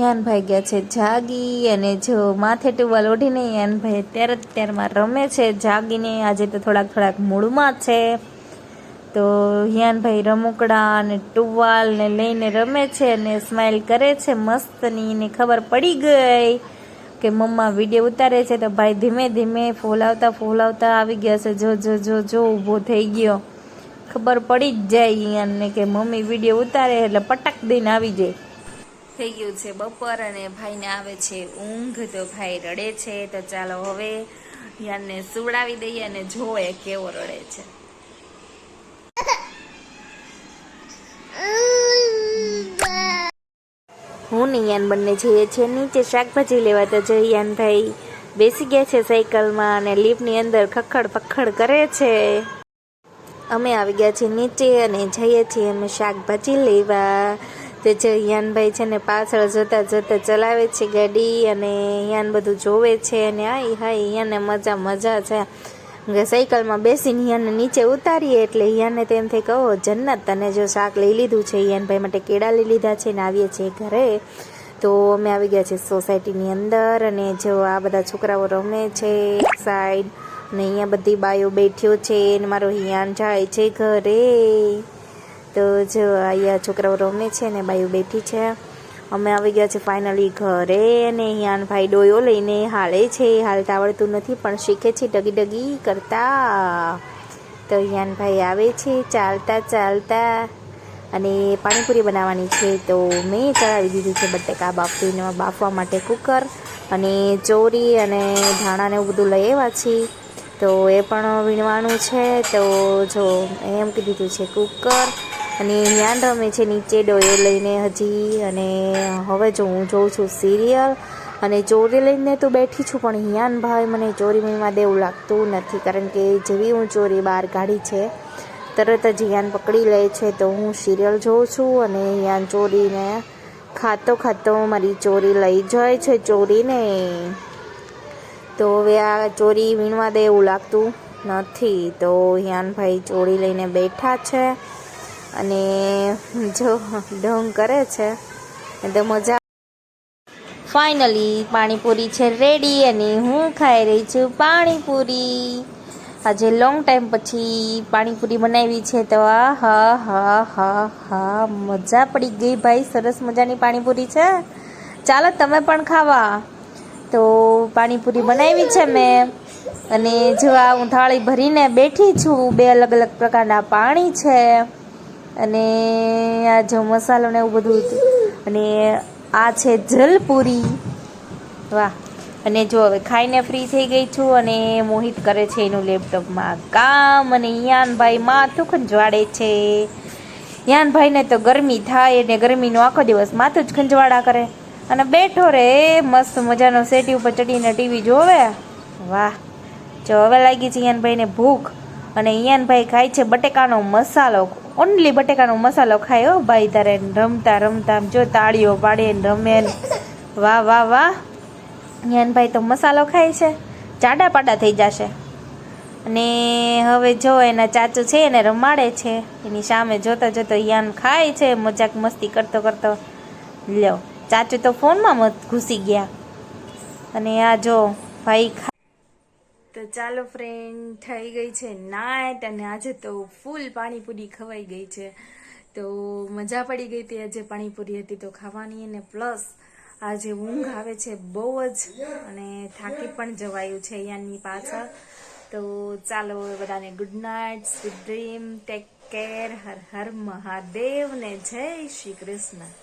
યાનભાઈ ગયા છે જાગી, અને જો માથે ટુવાલ ઓઢીને યાનભાઈ અત્યારમાં રમે છે જાગીને. આજે તો થોડાક મૂળમાં છે, તો યાનભાઈ રમકડા અને ટુવાલ ને લઈને રમે છે અને સ્માઈલ કરે છે મસ્તની. એને ખબર પડી ગઈ કે મમ્મા વિડીયો ઉતારે છે, તો ભાઈ ધીમે ધીમે ફોલાવતા આવી ગયા છે. જો ઊભો થઈ ગયો. ખબર પડી જ જાય યાનને કે મમ્મી વિડીયો ઉતારે, એટલે પટક દઈને આવી જાય. થઈ ગયું છે બપોર અને ભાઈને આવે છે ઊંઘ, તો ભાઈ રડે છે. તો ચાલો હવે યાનને સુવડાવી દઈએ અને જોવે કેવો રડે છે. હું ને યાન બંને જઈએ છીએ નીચે શાકભાજી લેવા. તો જો યાનભાઈ બેસી ગયા છે સાયકલમાં અને લિફ્ટની અંદર ખખડ પખડ કરે છે. અમે આવી ગયા છીએ નીચે અને જઈએ છીએ અમે શાકભાજી લેવા. તો જો યાનભાઈ છે ને પાછળ જોતા ચલાવે છે ગાડી, અને યાન બધું જોવે છે. અને હાય યાને મજા છે. સાયકલમાં બેસીને યાને નીચે ઉતારીએ એટલે યાને તેમ થઈ કહો જન્નત. અને જો શાક લઈ લીધું છે યાનભાઈ માટે, કેળા લઈ લીધા છે ને આવીએ છીએ ઘરે. તો અમે આવી ગયા છીએ સોસાયટીની અંદર, અને જો આ બધા છોકરાઓ રમે છે એક સાઈડ, ને અહીંયા બધી બાયો બેઠ્યો છે ને મારો યાન જાય છે ઘરે. તો જો અહીંયા છોકરાઓ રમે છે ને બાયો બેઠી છે. અમે આવી ગયા છે ફાઇનલી ઘરે, અને યાનભાઈ ડોયો લઈને હાલે છે. હાલતા આવડતું નથી પણ શીખે છે ડગી કરતા. તો યાનભાઈ આવે છે ચાલતા, અને પાણીપુરી બનાવવાની છે. તો મેં ચડાવી દીધી છે બટેકા બાફવા માટે કુકર, અને ચોરી અને ધાણાને એવું બધું લઈ આવ્યા છીએ. તો એ પણ વીણવાનું છે. તો જો એમ કીધું છે કુકર, અને યાન રમે છે નીચે ડોયો લઈને હજી. અને હવે જો હું જોઉં છું સિરિયલ, અને ચોરી લઈને તો બેઠી છું, પણ યાનભાઈ મને ચોરી વીણવા દેવું લાગતું નથી. કારણ કે જેવી હું ચોરી બહાર કાઢી છે તરત જ યાન પકડી લે છે. તો હું સિરિયલ જોઉં છું, અને યાન ચોરીને ખાતો મારી ચોરી લઈ જાય છે ચોરીને. તો હવે આ ચોરી વીણવા દે એવું લાગતું નથી. તો યાનભાઈ ચોરી લઈને બેઠા છે, અને જો ઢોંગ કરે છે તો મજા. ફાઇનલી પાણીપુરી છે રેડી, અને હું ખાઈ રહી છું પાણીપુરી. આજે લોંગ ટાઈમ પછી પાણીપુરી બનાવી છે. તો હા મજા પડી ગઈ ભાઈ. સરસ મજાની પાણીપુરી છે. ચાલો તમે પણ ખાવા. તો પાણીપુરી બનાવી છે મેં, અને જો આ હું થાળી ભરીને બેઠી છું. 2 અલગ પ્રકારના પાણી છે, અને આ જો મસાલો ને એવું બધું, અને આ છે જલપુરી. વાહ. અને જો હવે ખાઈને ફ્રી થઈ ગઈ છું, અને મોહિત કરે છે એનું લેપટોપમાં કામ, અને યાનભાઈ માથું ખંજવાડે છે. યાનભાઈને તો ગરમી થાય, અને ગરમીનો આખો દિવસ માથું જ ખંજવાડા કરે, અને બેઠો રે મસ્ત મજાનો સેટી ઉપર ચડીને ટીવી જોવે. વાહ. જો હવે લાગી છે યાનભાઈને ભૂખ, અને યાનભાઈ ખાય છે બટેકાનો મસાલો. ઓનલી બટેકાનો મસાલો ખાય હો ભાઈ. તારે રમતા જો તાળીઓ પાડે ને રમે. વાહ. યાનભાઈ તો મસાલો ખાય છે, જાડા પાડા થઈ જશે. અને હવે જો એના ચાચુ છે એને રમાડે છે, એની સામે જોતો યાન ખાય છે મજાક મસ્તી કરતો. લ્યો ચાચુ તો ફોનમાં ઘૂસી ગયા, અને આ જો ભાઈ. તો ચાલો ફ્રેન્ડ, થઈ ગઈ છે નાઈટ, અને આજે તો ફૂલ પાણીપુરી ખવાઈ ગઈ છે. તો મજા પડી ગઈ હતી. આજે પાણીપુરી હતી તો ખાવાની, અને પ્લસ આજે ઊંઘ આવે છે બહુ જ, અને થાકી પણ જવાયું છે યાનની પાછળ. તો ચાલો બધાને good night, sweet dream, take care. હર હર મહાદેવ ને જય શ્રી કૃષ્ણ.